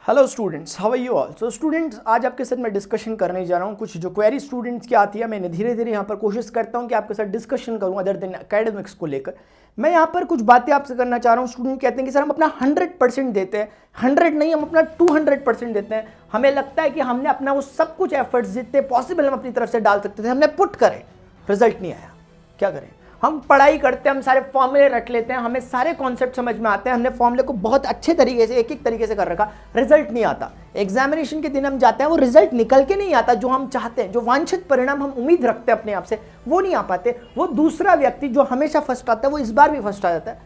Hello students, how are you all. So students, आज आपके साथ मैं डिस्कशन करने जा रहा हूँ कुछ जो क्वेरी स्टूडेंट्स की आती है। मैंने धीरे धीरे यहाँ पर कोशिश करता हूँ कि आपके साथ डिस्कशन करूँ अदर देन एकेडमिक्स को लेकर। मैं यहाँ पर कुछ बातें आपसे करना चाह रहा हूँ। स्टूडेंट कहते हैं कि सर हम अपना 100% देते हैं, 100 नहीं, हम अपना 200% देते हैं। हमें लगता है कि हमने अपना वो सब कुछ एफर्ट्स जितने पॉसिबल हम अपनी तरफ से डाल सकते थे हमने पुट करे, रिजल्ट नहीं आया। क्या करें? हम पढ़ाई करते हैं, हम सारे फॉर्मूले रट लेते हैं, हमें सारे कॉन्सेप्ट समझ में आते हैं, हमने फॉर्मूले को बहुत अच्छे तरीके से एक एक तरीके से कर रखा, रिजल्ट नहीं आता। एग्जामिनेशन के दिन हम जाते हैं, वो रिजल्ट निकल के नहीं आता जो हम चाहते हैं, जो वांछित परिणाम हम उम्मीद रखते हैं अपने आप से, वो नहीं आ पाते। वो दूसरा व्यक्ति जो हमेशा फर्स्ट आता है वो इस बार भी फर्स्ट आ जाता है।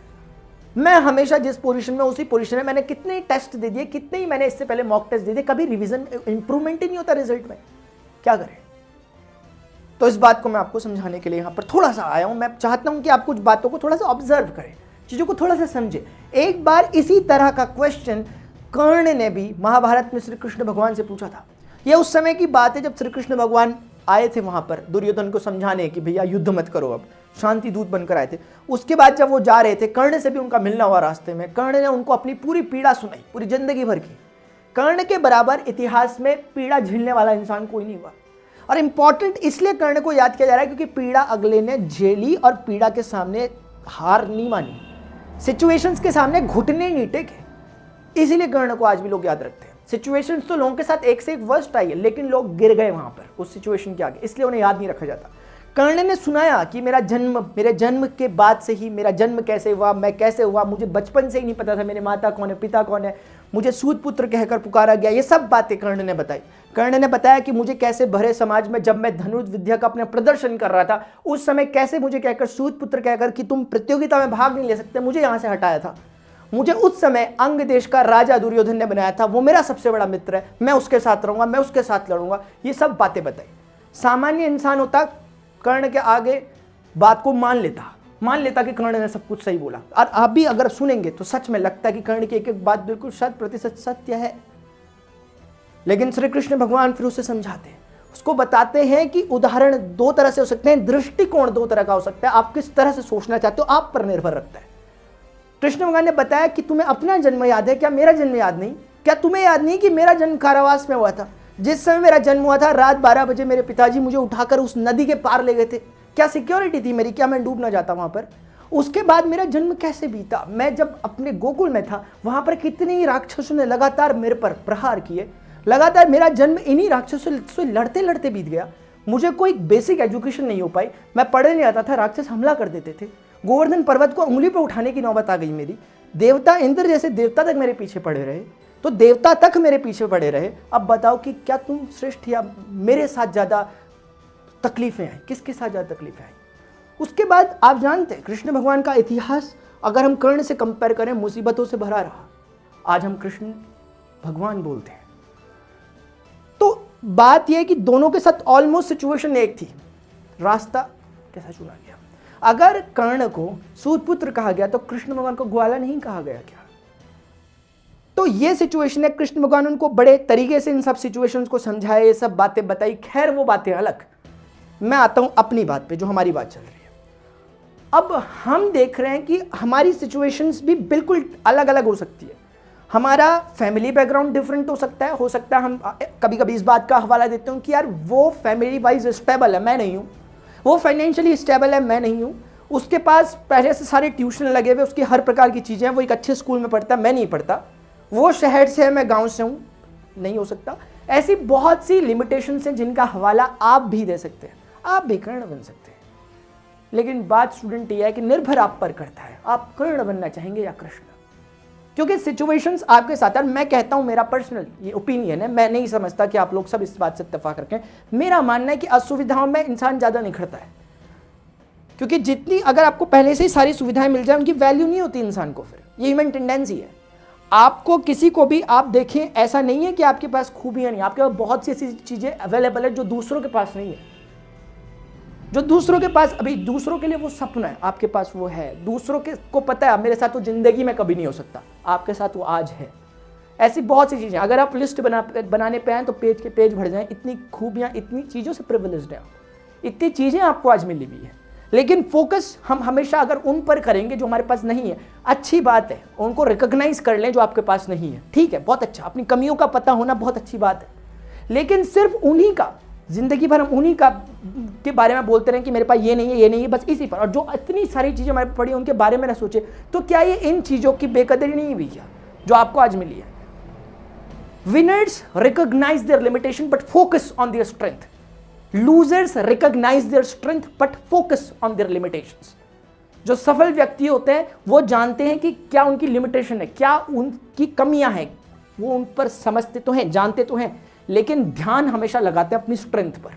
मैं हमेशा जिस पोजीशन में उसी पोजीशन में, मैंने कितने ही टेस्ट दे दिए, कितने ही मैंने इससे पहले मॉक टेस्ट दे दिए, कभी रिविजन इंप्रूवमेंट ही नहीं होता रिजल्ट में। क्या करें? तो इस बात को मैं आपको समझाने के लिए यहाँ पर थोड़ा सा आया हूँ। मैं चाहता हूँ कि आप कुछ बातों को थोड़ा सा ऑब्जर्व करें, चीज़ों को थोड़ा सा समझें। एक बार इसी तरह का क्वेश्चन कर्ण ने भी महाभारत में श्री कृष्ण भगवान से पूछा था। यह उस समय की बात है जब श्री कृष्ण भगवान आए थे वहाँ पर दुर्योधन को समझाने कि भैया युद्ध मत करो, अब शांति दूत बनकर आए थे। उसके बाद जब वो जा रहे थे, कर्ण से भी उनका मिलना हुआ रास्ते में। कर्ण ने उनको अपनी पूरी पीड़ा सुनाई, पूरी जिंदगी भर की। कर्ण के बराबर इतिहास में पीड़ा झेलने वाला इंसान कोई नहीं हुआ। और इंपॉर्टेंट इसलिए कर्ण को याद किया जा रहा है क्योंकि पीड़ा अगले ने झेली और पीड़ा के सामने हार नहीं मानी, सिचुएशंस के सामने घुटने नहीं टेके। इसीलिए कर्ण को आज भी लोग याद रखते हैं। सिचुएशंस तो लोगों के साथ एक से एक वर्स्ट आई है, लेकिन लोग गिर गए वहां पर उस सिचुएशन के आगे, इसलिए उन्हें याद नहीं रखा जाता। कर्ण ने सुनाया कि मेरे जन्म के बाद से ही, मेरा जन्म कैसे हुआ, मैं कैसे हुआ, मुझे बचपन से ही नहीं पता था मेरे माता कौन है, पिता कौन है, मुझे सूत पुत्र कहकर पुकारा गया। ये सब बातें कर्ण ने बताई। कर्ण ने बताया कि मुझे कैसे भरे समाज में जब मैं धनुर्विद्या का अपना प्रदर्शन कर रहा था, उस समय कैसे मुझे कहकर, सूत पुत्र कहकर कि तुम प्रतियोगिता में भाग नहीं ले सकते, मुझे यहां से हटाया था। मुझे उस समय अंग देश का राजा दुर्योधन ने बनाया था, वो मेरा सबसे बड़ा मित्र है, मैं उसके साथ रहूंगा, मैं उसके साथ लड़ूंगा। ये सब बातें बताई। सामान्य इंसान होता, कर्ण के आगे बात को मान लेता कि कर्ण ने सब कुछ सही बोला। और आप भी अगर सुनेंगे तो सच में लगता है कि कर्ण की एक एक बात बिल्कुल 100% सत्य है। लेकिन श्री कृष्ण भगवान फिर उसे समझाते हैं, उसको बताते हैं कि उदाहरण दो तरह से हो सकते हैं, दृष्टिकोण दो तरह का हो सकता है, आप किस तरह से सोचना चाहते हो आप पर निर्भर रखता है। कृष्ण भगवान ने बताया कि तुम्हें अपना जन्म याद है क्या, मेरा जन्म याद नहीं? क्या तुम्हें याद नहीं कि मेरा जन्म कारावास में हुआ था? जिस समय मेरा जन्म हुआ था रात 12 बजे मेरे पिताजी मुझे उठाकर उस नदी के पार ले गए थे। क्या सिक्योरिटी थी मेरी? क्या मैं डूब ना जाता वहां पर? उसके बाद मेरा जन्म कैसे बीता? मैं जब अपने गोकुल में था वहां पर कितने ही राक्षसों ने लगातार मेरे पर प्रहार किए, लगातार मेरा जन्म इन्हीं राक्षसों से लड़ते लड़ते बीत गया। मुझे कोई बेसिक एजुकेशन नहीं हो पाई, मैं पढ़ने नहीं आता था, राक्षस हमला कर देते थे। गोवर्धन पर्वत को उंगली पर उठाने की नौबत आ गई मेरी। देवता इंद्र जैसे देवता तक मेरे पीछे पड़े रहे, तो देवता तक मेरे पीछे पड़े रहे। अब बताओ कि क्या तुम श्रेष्ठ या मेरे साथ ज्यादा तकलीफें आई? किसके साथ ज्यादा तकलीफें आई? उसके बाद आप जानते हैं कृष्ण भगवान का इतिहास अगर हम कर्ण से कंपेयर करें मुसीबतों से भरा रहा। आज हम कृष्ण भगवान बोलते हैं। तो बात यह है कि दोनों के साथ ऑलमोस्ट सिचुएशन एक थी, रास्ता कैसा चुना गया। अगर कर्ण को सूतपुत्र कहा गया तो कृष्ण भगवान को ग्वाला नहीं कहा गया क्या? तो ये सिचुएशन है। कृष्ण भगवान उनको बड़े तरीके से इन सब सिचुएशंस को समझाए, ये सब बातें बताई। खैर वो बातें अलग, मैं आता हूं अपनी बात पे, जो हमारी बात चल रही है। अब हम देख रहे हैं कि हमारी सिचुएशंस भी बिल्कुल अलग अलग हो सकती है। हमारा फैमिली बैकग्राउंड डिफरेंट हो सकता है हम कभी कभी इस बात का हवाला देते हैं कि यार वो फैमिली वाइज स्टेबल है, मैं नहीं हूं, वो फाइनेंशियली स्टेबल है, मैं नहीं हूं, उसके पास पहले से सारे ट्यूशन लगे हुए, उसकी हर प्रकार की चीजें हैं, वो एक अच्छे स्कूल में पढ़ता है, मैं नहीं पढ़ता, वो शहर से है, मैं गांव से हूं, नहीं हो सकता। ऐसी बहुत सी लिमिटेशंस हैं जिनका हवाला आप भी दे सकते हैं, आप भी कर्ण बन सकते हैं। लेकिन बात स्टूडेंट यह है कि निर्भर आप पर करता है, आप कर्ण बनना चाहेंगे या कृष्ण, क्योंकि सिचुएशंस आपके साथ। मैं कहता हूं, मेरा पर्सनल ये ओपिनियन है, मैं नहीं समझता कि आप लोग सब इस बात से इत्तेफाक रखें। मेरा मानना है कि असुविधाओं में इंसान ज्यादा निखरता है, क्योंकि जितनी अगर आपको पहले से ही सारी सुविधाएं मिल जाए उनकी वैल्यू नहीं होती इंसान को। फिर ये ह्यूमन टेंडेंसी है। आपको किसी को भी आप देखें, ऐसा नहीं है कि आपके पास खूबियां नहीं, आपके पास बहुत सी ऐसी चीजें अवेलेबल है जो दूसरों के पास नहीं है, जो दूसरों के पास, अभी दूसरों के लिए वो सपना है, आपके पास वो है। दूसरों के को पता है मेरे साथ वो जिंदगी में कभी नहीं हो सकता, आपके साथ वो आज है। ऐसी बहुत सी चीजें, अगर आप लिस्ट बनाने पे आए तो पेज के पेज भर जाएं। इतनी खूबियां, इतनी चीजों से प्रिविलेज्ड है, इतनी चीजें आपको आज मिली हुई है। लेकिन फोकस हम हमेशा अगर उन पर करेंगे जो हमारे पास नहीं है, अच्छी बात है, उनको रिकॉग्नाइज कर लें जो आपके पास नहीं है, ठीक है, बहुत अच्छा, अपनी कमियों का पता होना बहुत अच्छी बात है, लेकिन सिर्फ उन्हीं का जिंदगी भर हम उन्हीं का के बारे में बोलते रहें कि मेरे पास ये नहीं है, ये नहीं है, बस इसी पर, और जो इतनी सारी चीज़ें हमारे पड़ी उनके बारे में ना सोचे, तो क्या ये इन चीज़ों की बेकदरी नहीं हुई क्या जो आपको आज मिली है? Winners recognise their limitation but focus on their strength, losers recognise their strength but focus on their limitations. जो सफल व्यक्ति होते हैं वो जानते हैं कि क्या उनकी लिमिटेशन है, क्या उनकी कमियां हैं, वो उन पर समझते तो हैं, जानते तो हैं, लेकिन ध्यान हमेशा लगाते हैं अपनी स्ट्रेंथ पर।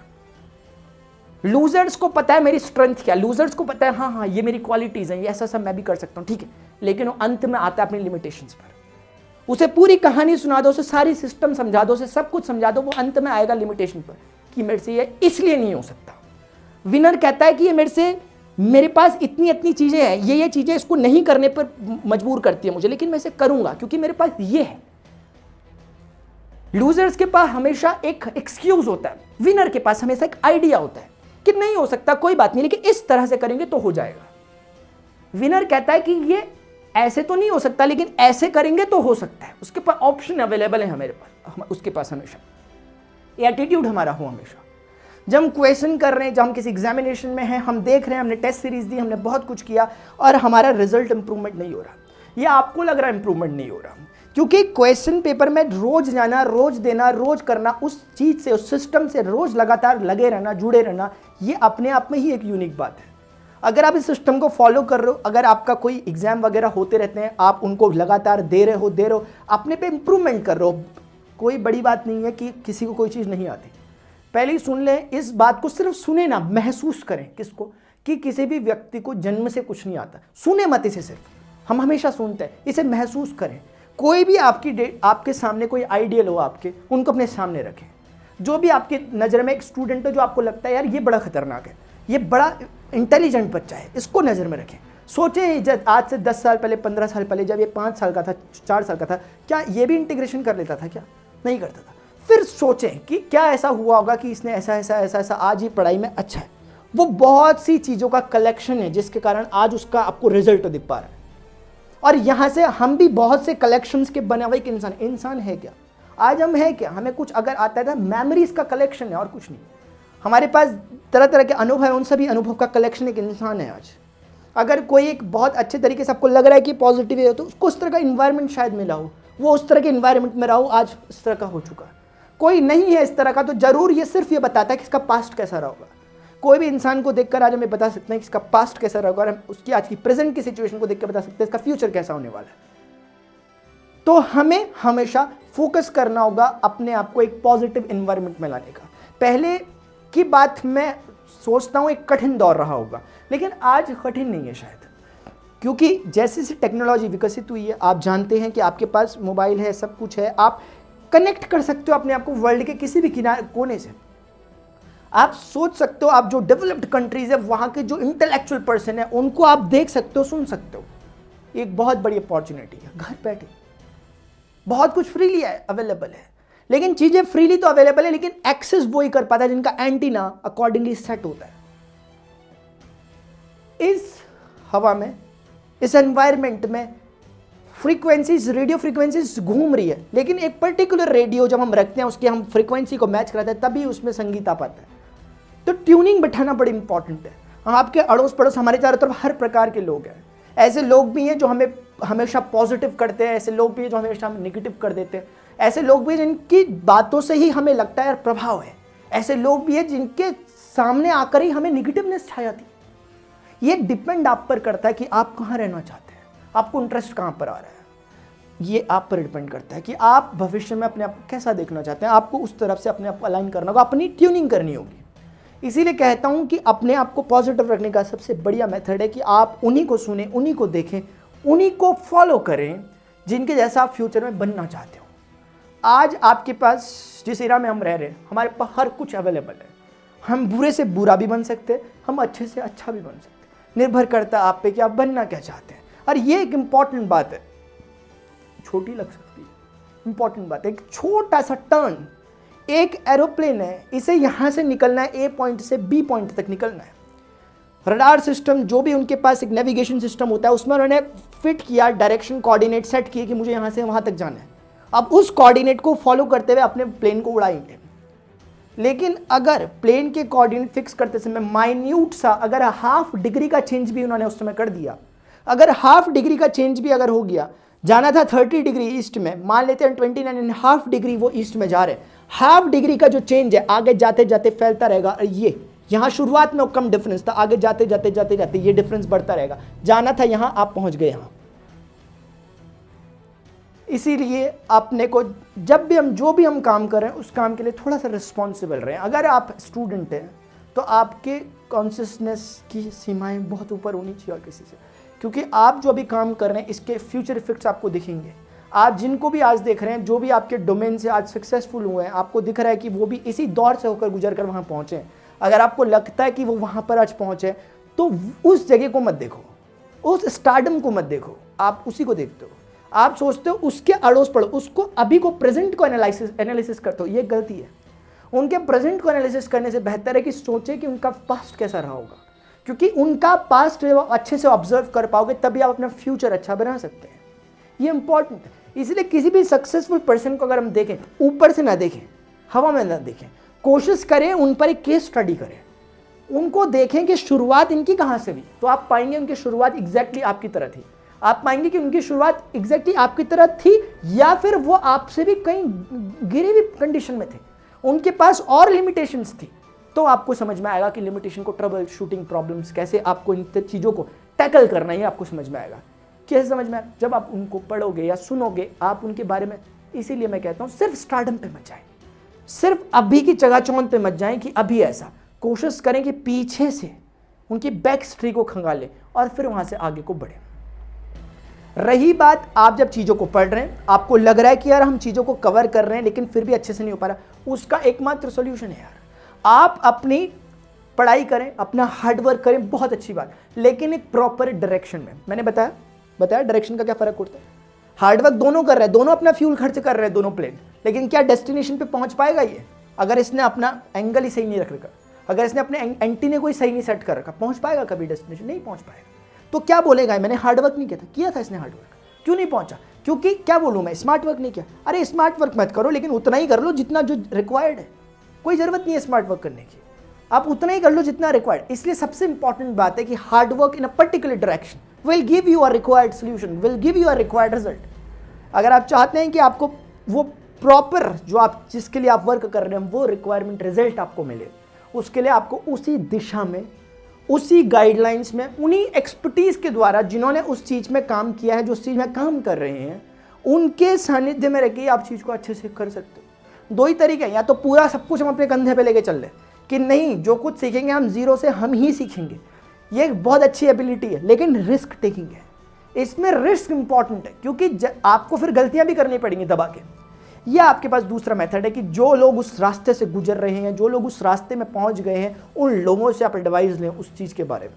लूजर्स को पता है मेरी स्ट्रेंथ क्या, लूजर्स को पता है हाँ हाँ ये मेरी क्वालिटीज हैं, ये ऐसा सब मैं भी कर सकता हूं, ठीक है, लेकिन वो अंत में आता है अपनी लिमिटेशंस पर। उसे पूरी कहानी सुना दो, उसे सारी सिस्टम समझा दो, उसे सब कुछ समझा दो, वो अंत में आएगा लिमिटेशन पर कि मेरे से ये इसलिए नहीं हो सकता। विनर कहता है कि ये मेरे पास इतनी इतनी चीजें हैं, ये चीजें इसको नहीं करने पर मजबूर करती है मुझे, लेकिन मैं इसे करूंगा क्योंकि मेरे पास ये है। लूजर्स के पास हमेशा एक एक्सक्यूज होता है, विनर के पास हमेशा एक आइडिया होता है कि नहीं हो सकता, कोई बात नहीं, लेकिन इस तरह से करेंगे तो हो जाएगा। विनर कहता है कि ये ऐसे तो नहीं हो सकता, लेकिन ऐसे करेंगे तो हो सकता है, उसके पास ऑप्शन अवेलेबल है हमारे पास, उसके पास हमेशा ये एटीट्यूड हमारा हो हमेशा। जब हम क्वेश्चन कर रहे हैं, जब हम किसी एग्जामिनेशन में हैं, हम देख रहे हैं, हमने टेस्ट सीरीज दी, हमने बहुत कुछ किया और हमारा रिजल्ट इंप्रूवमेंट नहीं हो रहा, ये आपको लग रहा है इंप्रूवमेंट नहीं हो रहा, क्योंकि क्वेश्चन पेपर में रोज जाना, रोज देना, रोज करना, उस चीज से, उस सिस्टम से रोज लगातार लगे रहना, जुड़े रहना, ये अपने आप में ही एक यूनिक बात है। अगर आप इस सिस्टम को फॉलो कर रहे हो, अगर आपका कोई एग्जाम वगैरह होते रहते हैं, आप उनको लगातार दे रहे हो, अपने पे इंप्रूवमेंट कर रहे हो, कोई बड़ी बात नहीं है कि किसी को कोई चीज़ नहीं आती। पहले ही सुन लें, इस बात को सिर्फ सुने ना, महसूस करें किसको, कि किसी भी व्यक्ति को जन्म से कुछ नहीं आता, सुने मत इसे, सिर्फ हम हमेशा सुनते हैं, इसे महसूस करें। कोई भी आपके सामने कोई आइडियल हो आपके, उनको अपने सामने रखें। जो भी आपकी नज़र में एक स्टूडेंट हो जो आपको लगता है यार ये बड़ा खतरनाक है, ये बड़ा इंटेलिजेंट बच्चा है, इसको नज़र में रखें। सोचें जब आज से 10 साल पहले, 15 साल पहले, जब ये 5 साल का था, 4 साल का था, क्या ये भी इंटीग्रेशन कर लेता था? क्या नहीं करता था। फिर सोचें कि क्या ऐसा हुआ होगा कि इसने ऐसा आज ही पढ़ाई में अच्छा है। वो बहुत सी चीज़ों का कलेक्शन है जिसके कारण आज उसका आपको रिजल्ट दिख पा रहा है। और यहाँ से हम भी बहुत से कलेक्शंस के बने हुए एक इंसान है क्या? आज हम है क्या? हमें कुछ अगर आता है, मेमोरीज का कलेक्शन है और कुछ नहीं। हमारे पास तरह तरह के अनुभव है, उन सभी अनुभव का कलेक्शन एक इंसान है आज। अगर कोई एक बहुत अच्छे तरीके से आपको लग रहा है कि पॉजिटिव है, तो उसको उस तरह का इन्वायरमेंट शायद मिला हो, वो उस तरह के इन्वायरमेंट में रहा हो, आज इस तरह का हो चुका है। कोई नहीं है इस तरह का, तो जरूर ये सिर्फ ये बताता है कि इसका पास्ट कैसा रहा होगा। कोई भी इंसान को देखकर आज हमें बता सकते हैं कि इसका पास्ट कैसा रहा होगा, और हम उसकी आज की प्रेजेंट की सिचुएशन को देखकर बता सकते हैं इसका फ्यूचर कैसा होने वाला है। तो हमें हमेशा फोकस करना होगा अपने आप को एक पॉजिटिव एनवायरनमेंट में लाने का। पहले की बात मैं सोचता हूँ एक कठिन दौर रहा होगा, लेकिन आज कठिन नहीं है शायद, क्योंकि जैसे जैसे टेक्नोलॉजी विकसित हुई है, आप जानते हैं कि आपके पास मोबाइल है, सब कुछ है, आप कनेक्ट कर सकते हो अपने आप को वर्ल्ड के किसी भी कोने से। आप सोच सकते हो, आप जो डेवलप्ड कंट्रीज है वहाँ के जो इंटेलेक्चुअल पर्सन है उनको आप देख सकते हो, सुन सकते हो। एक बहुत बड़ी अपॉर्चुनिटी है, घर बैठे बहुत कुछ फ्रीली अवेलेबल है। लेकिन चीजें फ्रीली तो अवेलेबल है, लेकिन एक्सेस वही कर पाता है जिनका एंटीना अकॉर्डिंगली सेट होता है। इस हवा में, इस एनवायरनमेंट में फ्रीक्वेंसीज, रेडियो फ्रीक्वेंसीज घूम रही है, लेकिन एक पर्टिकुलर रेडियो जब हम रखते हैं, उसकी हम फ्रीक्वेंसी को मैच कराते हैं, तभी उसमें संगीत आ पाता है। तो ट्यूनिंग बैठाना बड़ी इंपॉर्टेंट है। आपके अड़ोस पड़ोस, हमारे चारों तरफ हर प्रकार के लोग हैं। ऐसे लोग भी हैं जो हमें हमेशा पॉजिटिव करते हैं, ऐसे लोग भी हैं जो हमेशा हमें नेगेटिव कर देते हैं, ऐसे लोग भी हैं जिनकी बातों से ही हमें लगता है प्रभाव है, ऐसे लोग भी हैं जिनके सामने आकर ही हमें नेगेटिवनेस छा जाती है। ये डिपेंड आप पर करता है कि आप कहाँ रहना चाहते हैं, आपको इंटरेस्ट कहाँ पर आ रहा है। ये आप पर डिपेंड करता है कि आप भविष्य में अपने आप को कैसा देखना चाहते हैं। आपको उस तरफ से अपने आप को अलाइन करना होगा, अपनी ट्यूनिंग करनी होगी। इसीलिए कहता हूं कि अपने आप को पॉजिटिव रखने का सबसे बढ़िया मेथड है कि आप उन्हीं को सुने, उन्हीं को देखें, उन्हीं को फॉलो करें जिनके जैसा आप फ्यूचर में बनना चाहते हो। आज आपके पास जिस एरा में हम रह रहे हैं, हमारे पास हर कुछ अवेलेबल है। हम बुरे से बुरा भी बन सकते हैं, हम अच्छे से अच्छा भी बन सकते हैं। निर्भर करता है आप पे कि आप बनना क्या चाहते हैं। और ये एक इंपॉर्टेंट बात है, छोटी लग सकती है, इंपॉर्टेंट बात है। एक छोटा सा टर्न, एक एरोप्लेन है, इसे यहां से निकलना है, ए पॉइंट से बी पॉइंट तक निकलना है। रडार सिस्टम, जो भी उनके पास एक नेविगेशन सिस्टम होता है, उसमें उन्होंने फिट किया, डायरेक्शन कोऑर्डिनेट सेट किए कि मुझे यहाँ से वहाँ तक जाना है। अब उस कोऑर्डिनेट को फॉलो करते हुए अपने प्लेन को उड़ाएंगे। लेकिन अगर प्लेन के कोऑर्डिनेट फिक्स करते समय माइन्यूट सा अगर हाफ डिग्री का चेंज भी उन्होंने उस समय कर दिया, अगर हाफ डिग्री का चेंज भी अगर हो गया, जाना था 30 डिग्री ईस्ट में, मान लेते हैं 29.5 डिग्री वो ईस्ट में जा रहे हैं, हाफ डिग्री का जो चेंज है आगे जाते जाते फैलता रहेगा। ये यहाँ शुरुआत में कम डिफरेंस था, आगे जाते जाते जाते जाते ये डिफरेंस बढ़ता रहेगा। जाना था यहाँ, आप पहुंच गए यहाँ। इसीलिए आपने को जब भी हम जो भी हम काम कर रहे हैं उस काम के लिए थोड़ा सा रिस्पॉन्सिबल रहें। अगर आप स्टूडेंट हैं तो आपके कॉन्शियसनेस की सीमाएं बहुत ऊपर होनी चाहिए और किसी से, क्योंकि आप जो अभी काम कर रहे हैं इसके फ्यूचर इफेक्ट्स आपको दिखेंगे। आप जिनको भी आज देख रहे हैं, जो भी आपके डोमेन से आज सक्सेसफुल हुए हैं, आपको दिख रहा है कि वो भी इसी दौर से होकर गुजर कर वहाँ पहुँचे हैं। अगर आपको लगता है कि वो वहाँ पर आज पहुँचे तो उस जगह को मत देखो, उस स्टारडम को मत देखो, आप उसी को देखते हो। आप सोचते हो उसके अड़ोस पड़ो, उसको अभी को प्रेजेंट को एनालिसिस करते हो, ये गलती है। उनके प्रेजेंट को एनालिसिस करने से बेहतर है कि सोचे कि उनका पास्ट कैसा रहा होगा, क्योंकि उनका पास्ट अच्छे से ऑब्जर्व कर पाओगे तभी आप अपना फ्यूचर अच्छा बना सकते हैं। ये इंपॉर्टेंट है। इसलिए किसी भी सक्सेसफुल पर्सन को अगर हम देखें, ऊपर से ना देखें, हवा में ना देखें, कोशिश करें उन पर एक केस स्टडी करें, उनको देखें कि शुरुआत इनकी कहाँ से हुई, तो आप पाएंगे उनकी शुरुआत एग्जैक्टली आपकी तरह थी। आप पाएंगे कि उनकी शुरुआत एग्जैक्टली आपकी तरह थी, या फिर वो आपसे भी कहीं गिरे हुई कंडीशन में थे, उनके पास और लिमिटेशंस थी। तो आपको समझ में आएगा कि लिमिटेशन को ट्रबल शूटिंग प्रॉब्लम्स कैसे आपको इन चीज़ों को टैकल करना है, आपको समझ में आएगा। कैसे समझ में आएगा? जब आप उनको पढ़ोगे या सुनोगे आप उनके बारे में। इसीलिए मैं कहता हूँ सिर्फ स्टारडम पे मत जाएं, सिर्फ अभी की चगाचौंध पे मत जाएं कि अभी ऐसा। कोशिश करें कि पीछे से उनकी बैक हिस्ट्री को खंगालें और फिर वहाँ से आगे को बढ़ें। रही बात, आप जब चीज़ों को पढ़ रहे हैं, आपको लग रहा है कि यार हम चीज़ों को कवर कर रहे हैं लेकिन फिर भी अच्छे से नहीं हो पा रहा, उसका एकमात्र सॉल्यूशन है यार, आप अपनी पढ़ाई करें, अपना हार्डवर्क करें, बहुत अच्छी बात, लेकिन एक प्रॉपर डायरेक्शन में। मैंने बताया डायरेक्शन का क्या फ़र्क पड़ता है। हार्डवर्क दोनों कर रहे हैं, दोनों अपना फ्यूल खर्च कर रहे हैं, दोनों प्लेन, लेकिन क्या डेस्टिनेशन पे पहुंच पाएगा ये? अगर इसने अपना एंगल ही सही नहीं रख रखा, अगर इसने अपने एंटीने को ही सही नहीं सेट कर रखा, पहुंच पाएगा कभी डेस्टिनेशन? नहीं पहुंच पाएगा। तो क्या बोलेगा मैंने हार्डवर्क नहीं किया था इसने हार्डवर्क क्यों नहीं पहुंचा? क्योंकि क्या बोलूं मैं, स्मार्ट वर्क नहीं किया। अरे स्मार्ट वर्क मत करो, लेकिन उतना ही कर लो जितना जो रिक्वायर्ड है। कोई ज़रूरत नहीं है स्मार्ट वर्क करने की, आप उतना ही कर लो जितना रिक्वायर्ड। इसलिए सबसे इंपॉर्टेंट बात है कि hard work in a particular direction will give you a required solution, will give you a required result. अगर आप चाहते हैं कि आपको वो प्रॉपर जो आप जिसके लिए आप वर्क कर रहे हैं वो रिक्वायरमेंट रिजल्ट आपको मिले, उसके लिए आपको उसी दिशा में, उसी गाइडलाइंस में, उन्हीं एक्सपर्टीज के द्वारा जिन्होंने उस चीज़ में काम किया है, जो उस चीज़ में काम कर रहे हैं, उनके सानिध्य में रहकर आप चीज़ को अच्छे से कर सकते हो। दो ही तरीके हैं, या तो पूरा सब कुछ हम अपने कंधे पे लेके चल रहे कि नहीं, जो कुछ सीखेंगे हम जीरो से हम ही सीखेंगे, ये एक बहुत अच्छी एबिलिटी है, लेकिन रिस्क टेकिंग है, इसमें रिस्क इंपॉर्टेंट है, क्योंकि आपको फिर गलतियां भी करनी पड़ेंगी दबा के। यह आपके पास दूसरा मेथड है कि जो लोग उस रास्ते से गुजर रहे हैं, जो लोग उस रास्ते में पहुंच गए हैं, उन लोगों से आप एडवाइस लें उस चीज़ के बारे में।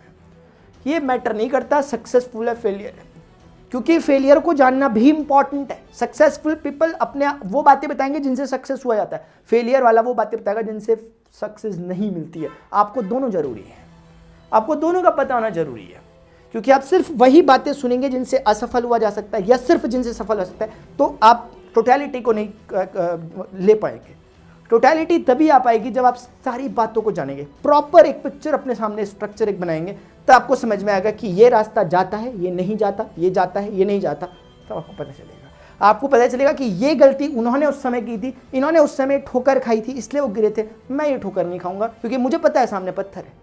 ये मैटर नहीं करता सक्सेसफुल है फेलियर है, क्योंकि फेलियर को जानना भी इंपॉर्टेंट है। सक्सेसफुल पीपल अपने वो बातें बताएंगे जिनसे सक्सेस हुआ जाता है, फेलियर वाला वो बातें बताएगा जिनसे सक्सेस नहीं मिलती है। आपको दोनों जरूरी है, आपको दोनों का पता होना जरूरी है, क्योंकि आप सिर्फ वही बातें सुनेंगे जिनसे असफल हुआ जा सकता है या सिर्फ जिनसे सफल हो सकता है, तो आप टोटलिटी को नहीं ले पाएंगे। टोटलिटी तभी आ पाएगी जब आप सारी बातों को जानेंगे, प्रॉपर एक पिक्चर अपने सामने स्ट्रक्चर एक बनाएंगे, तो आपको समझ में आएगा कि ये रास्ता जाता है, ये नहीं जाता, ये जाता है, ये नहीं जाता। तब आपको पता चलेगा, आपको पता चलेगा कि ये गलती उन्होंने उस समय की थी, इन्होंने उस समय ठोकर खाई थी इसलिए वो गिरे थे, मैं ये ठोकर नहीं खाऊंगा क्योंकि मुझे पता है सामने पत्थर है।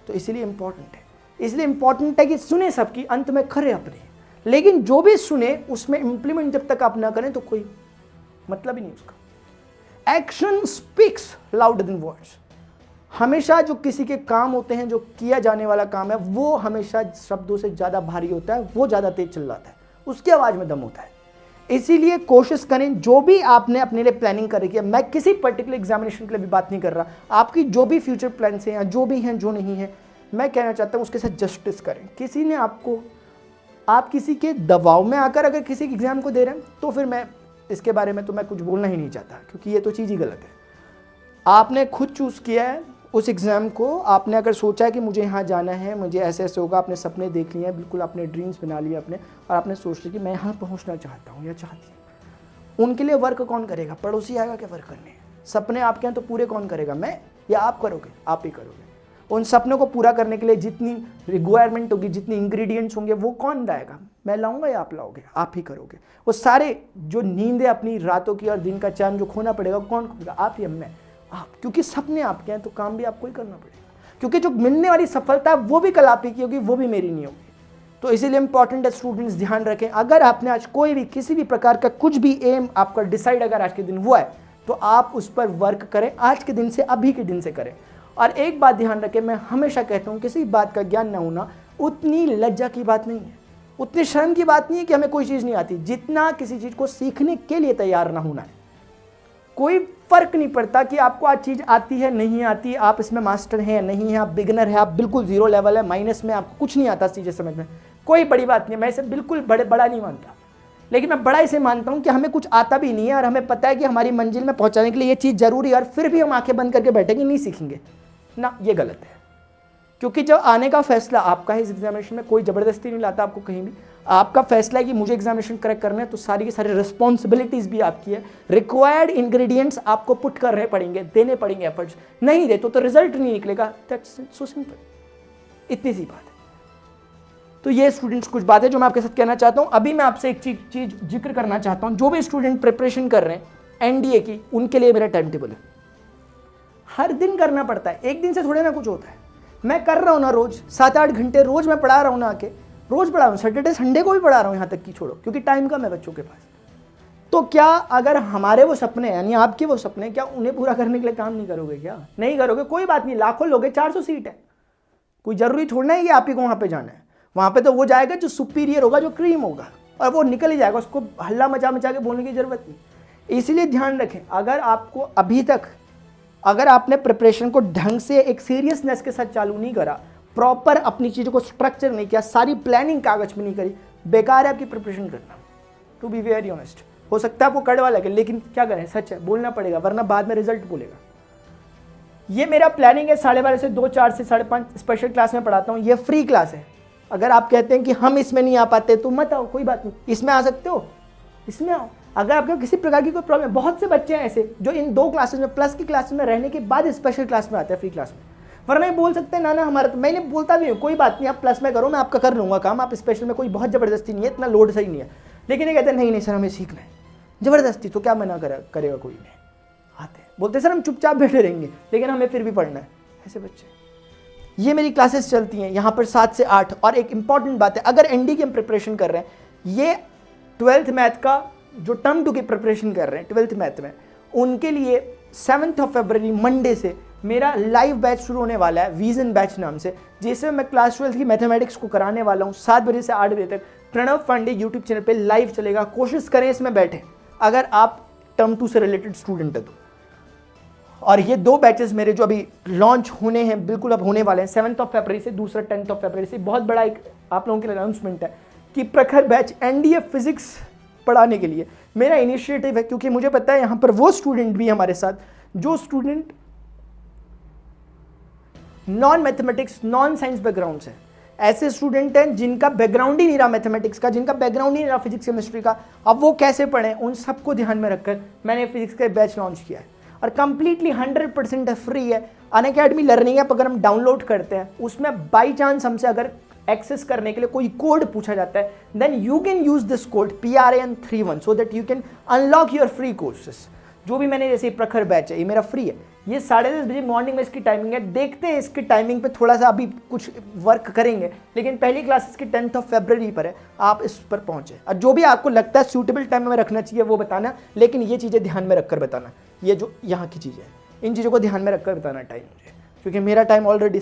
तो इसलिए इंपॉर्टेंट है कि सुने सबकी, अंत में खरे अपने, लेकिन जो भी सुने उसमें इंप्लीमेंट जब तक आप ना करें तो कोई मतलब ही नहीं उसका। Action speaks louder than words. हमेशा जो किसी के काम होते हैं, जो किया जाने वाला काम है, वो हमेशा शब्दों से ज़्यादा भारी होता है, वो ज़्यादा तेज चिल्लाता है, उसकी आवाज़ में दम होता है। इसीलिए कोशिश करें, जो भी आपने अपने लिए प्लानिंग कर रखी है, मैं किसी पर्टिकुलर एग्जामिनेशन के लिए भी बात नहीं कर रहा, आपकी जो भी फ्यूचर प्लान्स हैं या जो भी हैं जो नहीं है, मैं कहना चाहता हूँ उसके साथ जस्टिस करें। किसी ने आपको, आप किसी के दबाव में आकर अगर किसी एग्जाम को दे रहे हैं तो फिर मैं इसके बारे में तो मैं कुछ बोलना ही नहीं चाहता, क्योंकि ये तो चीज़ ही गलत है। आपने खुद चूज़ किया है, उस एग्ज़ाम को आपने अगर सोचा है कि मुझे यहाँ जाना है, मुझे ऐसे ऐसे होगा, आपने सपने देख लिए हैं, बिल्कुल आपने ड्रीम्स बना लिए अपने, और आपने सोच लिया कि मैं यहाँ पहुँचना चाहता हूँ या चाहती हूँ, उनके लिए वर्क कौन करेगा? पड़ोसी आएगा क्या वर्क करने? सपने आपके हैं तो पूरे कौन करेगा? मैं या आप करोगे? आप ही करोगे। उन सपनों को पूरा करने के लिए जितनी रिक्वायरमेंट होगी, जितनी इंग्रेडिएंट्स होंगे, वो कौन लाएगा? मैं लाऊंगा या आप लाओगे? आप ही करोगे। वो सारे जो नींद है अपनी रातों की और दिन का चैन जो खोना पड़ेगा, कौन खोएगा? आप या मैं? आप। क्योंकि सपने आपके हैं तो काम भी आपको ही करना पड़ेगा, क्योंकि जो मिलने वाली सफलता है वो भी कल आप ही की होगी, वो भी मेरी नहीं होगी। तो इसीलिए इंपॉर्टेंट है स्टूडेंट्स, ध्यान रखें, अगर आपने आज कोई भी किसी भी प्रकार का कुछ भी एम आपका डिसाइड अगर आज के दिन हुआ है तो आप उस पर वर्क करें, आज के दिन से, अभी के दिन से करें। और एक बात ध्यान रखें, मैं हमेशा कहता हूं किसी बात का ज्ञान ना होना उतनी लज्जा की बात नहीं है, उतनी शर्म की बात नहीं है कि हमें कोई चीज़ नहीं आती, जितना किसी चीज़ को सीखने के लिए तैयार ना होना है। कोई फर्क नहीं पड़ता कि आपको आज चीज़ आती है नहीं आती, आप इसमें मास्टर हैं या नहीं है, आप बिगिनर है, आप बिल्कुल जीरो लेवल है, माइनस में, आपको कुछ नहीं आता चीज़ें समझ में, कोई बड़ी बात नहीं। मैं इसे बिल्कुल बड़ा नहीं मानता, लेकिन मैं बड़ा इसे मानता हूं कि हमें कुछ आता भी नहीं है और हमें पता है कि हमारी मंजिल में पहुंचाने के लिए ये चीज़ जरूरी है, और फिर भी हम आंखें बंद करके बैठेंगे, नहीं सीखेंगे ना, ये गलत है। क्योंकि जब आने का फैसला आपका है इस एग्जामिनेशन में, कोई ज़बरदस्ती नहीं लाता आपको कहीं भी, आपका फैसला है कि मुझे एग्जामिनेशन करेक्ट करना है, तो सारी की सारी रिस्पॉन्सिबिलिटीज़ भी आपकी है, रिक्वायर्ड इंग्रेडिएंट्स आपको पुट करने पड़ेंगे, देने पड़ेंगे एफर्ट्स, नहीं दे तो रिजल्ट नहीं निकलेगा। दैट्स सो सिंपल, इतनी सी बात है। तो ये स्टूडेंट्स कुछ बातें जो मैं आपके साथ कहना चाहता हूँ। अभी मैं आपसे एक चीज़ जिक्र करना चाहता हूँ, जो भी स्टूडेंट प्रिपरेशन कर रहे हैं एनडीए की, उनके लिए मेरा टाइम टेबल है, हर दिन करना पड़ता है, एक दिन से थोड़े ना कुछ होता है। मैं कर रहा हूँ ना, रोज 7-8 घंटे रोज मैं पढ़ा रहा हूँ ना, आके रोज पढ़ा रहा हूँ, सैटरडे संडे को भी पढ़ा रहा हूँ, यहाँ तक कि छोड़ो, क्योंकि टाइम कम है बच्चों के पास। तो क्या अगर हमारे वो सपने यानी आपके वो सपने, क्या उन्हें पूरा करने के लिए काम नहीं करोगे? क्या नहीं करोगे? कोई बात नहीं, लाखों लोग हैं, 400 सीट है, कोई जरूरी छोड़ना है कि आप ही को वहाँ पे जाना है। वहाँ पे तो वो जाएगा जो सुपीरियर होगा, जो क्रीम होगा, और वो निकल ही जाएगा, उसको हल्ला मचा मचा के बोलने की जरूरत नहीं। इसलिए ध्यान रखें, अगर आपको अभी तक अगर आपने प्रिपरेशन को ढंग से एक सीरियसनेस के साथ चालू नहीं करा, प्रॉपर अपनी चीज़ों को स्ट्रक्चर नहीं किया, सारी प्लानिंग कागज में नहीं करी, बेकार है आपकी प्रिपरेशन करना। टू बी वेरी ऑनेस्ट, हो सकता है आपको कड़वा लगे, लेकिन क्या करें, सच है, बोलना पड़ेगा, वरना बाद में रिजल्ट बोलेगा। ये मेरा प्लानिंग है, 12:30 से 2, 4 से 5:30 स्पेशल क्लास में पढ़ाता हूँ। ये फ्री क्लास है, अगर आप कहते हैं कि हम इसमें नहीं आ पाते तो मत आओ, कोई बात नहीं, इसमें आ सकते हो, इसमें आओ। अगर आपको किसी प्रकार की कोई प्रॉब्लम, बहुत से बच्चे हैं ऐसे जो इन 2 क्लासेस में, प्लस की क्लासेस में रहने के बाद स्पेशल क्लास में आते हैं, फ्री क्लास में, वरना ये बोल सकते हैं ना हमारा, तो मैंने बोलता भी हूँ, कोई बात नहीं, आप प्लस में करो, मैं आपका कर लूँगा काम, आप स्पेशल में, कोई बहुत ज़बरदस्ती नहीं है, इतना लोड सही नहीं है। लेकिन ये कहते हैं नहीं सर हमें सीखना है, ज़बरदस्ती, तो क्या मना करेगा कोई नहीं, आते हैं, बोलते सर हम चुपचाप बैठे रहेंगे, लेकिन हमें फिर भी पढ़ना है। ऐसे बच्चे, ये मेरी क्लासेस चलती हैं यहाँ पर 7 से 8। और एक इंपॉर्टेंट बात है, अगर एनडी की हम प्रिपरेशन कर रहे हैं, ये 12th मैथ का जो टर्म 2 की प्रिपरेशन कर रहे हैं 12th मैथ में, उनके लिए 7 फरवरी मंडे से मेरा लाइव बैच शुरू होने वाला है, विजन बैच नाम से, जिसमें मैं क्लास 12 की मैथमेटिक्स को कराने वाला हूँ। 7 बजे से 8 बजे तक प्रणव पांडे यूट्यूब चैनल पे लाइव चलेगा। कोशिश करें इसमें बैठे, अगर आप टर्म 2 से रिलेटेड स्टूडेंट है तो। और ये 2 बैचेस मेरे जो अभी लॉन्च होने हैं, बिल्कुल अब होने वाले हैं, 7 फरवरी से, दूसरा 10 फरवरी से। बहुत बड़ा एक आप लोगों के लिए अनाउंसमेंट है कि प्रखर बैच एनडीए फिजिक्स पढ़ाने के लिए मेरा इनिशिएटिव है, क्योंकि मुझे पता है यहाँ पर वो स्टूडेंट भी हमारे साथ जो student non mathematics, non science background से, ऐसे स्टूडेंट हैं जिनका बैकग्राउंड ही नहीं रहा मैथमेटिक्स का, जिनका बैकग्राउंड ही नहीं रहा फिजिक्स केमिस्ट्री का, अब वो कैसे पढ़ें, उन सबको ध्यान में रखकर मैंने फिजिक्स का बैच लॉन्च किया है। और कंप्लीटली 100% फ्री है, अनअकैडमी लर्निंग ऐप अगर हम डाउनलोड करते हैं, उसमें बाई चांस हमसे अगर एक्सेस करने के लिए कोई कोड पूछा जाता है, then you can use this code PRN31 so that you can unlock your free courses. जो भी मैंने, जैसे प्रखर बैच है, ये मेरा फ्री है, ये 10:30 बजे मॉर्निंग में इसकी टाइमिंग है। देखते हैं इसकी टाइमिंग पे थोड़ा सा अभी कुछ वर्क करेंगे, लेकिन पहली क्लास इसकी 10 फरवरी पर है, आप इस पर पहुंचे। और जो भी आपको लगता है सूटेबल टाइम में रखना चाहिए वो बताना, लेकिन ये चीज़ें ध्यान में रखकर बताना, ये जो यहाँ की चीज़ें हैं इन चीज़ों को ध्यान में रखकर बताना टाइम मुझे, क्योंकि मेरा टाइम ऑलरेडी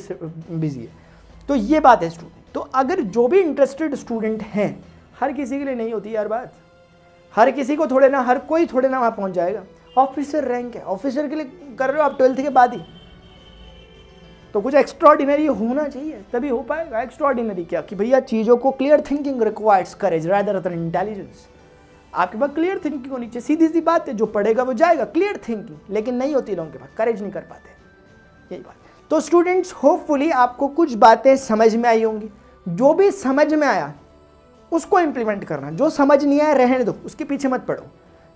बिजी है। तो ये बात है स्टूडेंट। तो अगर जो भी इंटरेस्टेड स्टूडेंट हैं, हर किसी के लिए नहीं होती यार बात, हर किसी को थोड़े ना, हर कोई थोड़े ना वहाँ पहुँच जाएगा। ऑफिसर रैंक है, ऑफिसर के लिए कर रहे हो आप 12th के बाद ही, तो कुछ एक्स्ट्राऑर्डिनरी होना चाहिए तभी हो पाएगा। एक्स्ट्राऑर्डिनरी क्या कि भैया चीज़ों को क्लियर थिंकिंग रिक्वायर्स करेज रादर देन इंटेलिजेंस। आपके पास क्लियर थिंकिंग होनी चाहिए, सीधी सी बात है, जो पढ़ेगा वो जाएगा, क्लियर थिंकिंग, लेकिन नहीं होती लोगों के पास, करेज नहीं कर पाते, यही बात। तो स्टूडेंट्स होपफुली आपको कुछ बातें समझ में आई होंगी। जो भी समझ में आया उसको इंप्लीमेंट करना, जो समझ नहीं आया रहने दो, उसके पीछे मत पड़ो।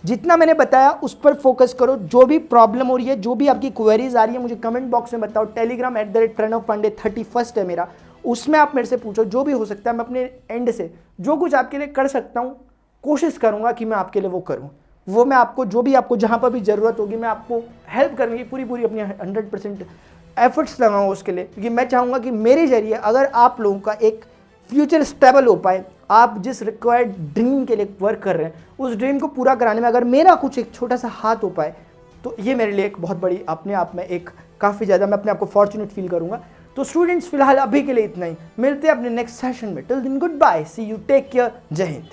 जितना मैंने बताया उस पर फोकस करो। जो भी प्रॉब्लम हो रही है, जो भी आपकी क्वेरीज आ रही है, मुझे कमेंट बॉक्स में बताओ। टेलीग्राम @प्रणव पांडे 31 है मेरा, उसमें आप मेरे से पूछो। जो भी हो सकता है मैं अपने एंड से जो कुछ आपके लिए कर सकता हूँ कोशिश करूँगा कि मैं आपके लिए वो करूँ। वो मैं आपको जो भी आपको जहाँ पर भी ज़रूरत होगी मैं आपको हेल्प करने की पूरी अपनी 100% एफर्ट्स लगाऊँ उसके लिए, क्योंकि मैं चाहूँगा कि मेरे जरिए अगर आप लोगों का एक फ्यूचर स्टेबल हो पाए, आप जिस रिक्वायर्ड ड्रीम के लिए वर्क कर रहे हैं उस ड्रीम को पूरा कराने में अगर मेरा कुछ एक छोटा सा हाथ हो पाए तो ये मेरे लिए एक बहुत बड़ी अपने आप में एक काफ़ी ज़्यादा मैं अपने आप को फॉर्चुनेट फील करूँगा। तो स्टूडेंट्स फिलहाल अभी के लिए इतना ही, मिलते हैं अपने नेक्स्ट सेशन में। Till then good bye, see you, take care, जय हिंद।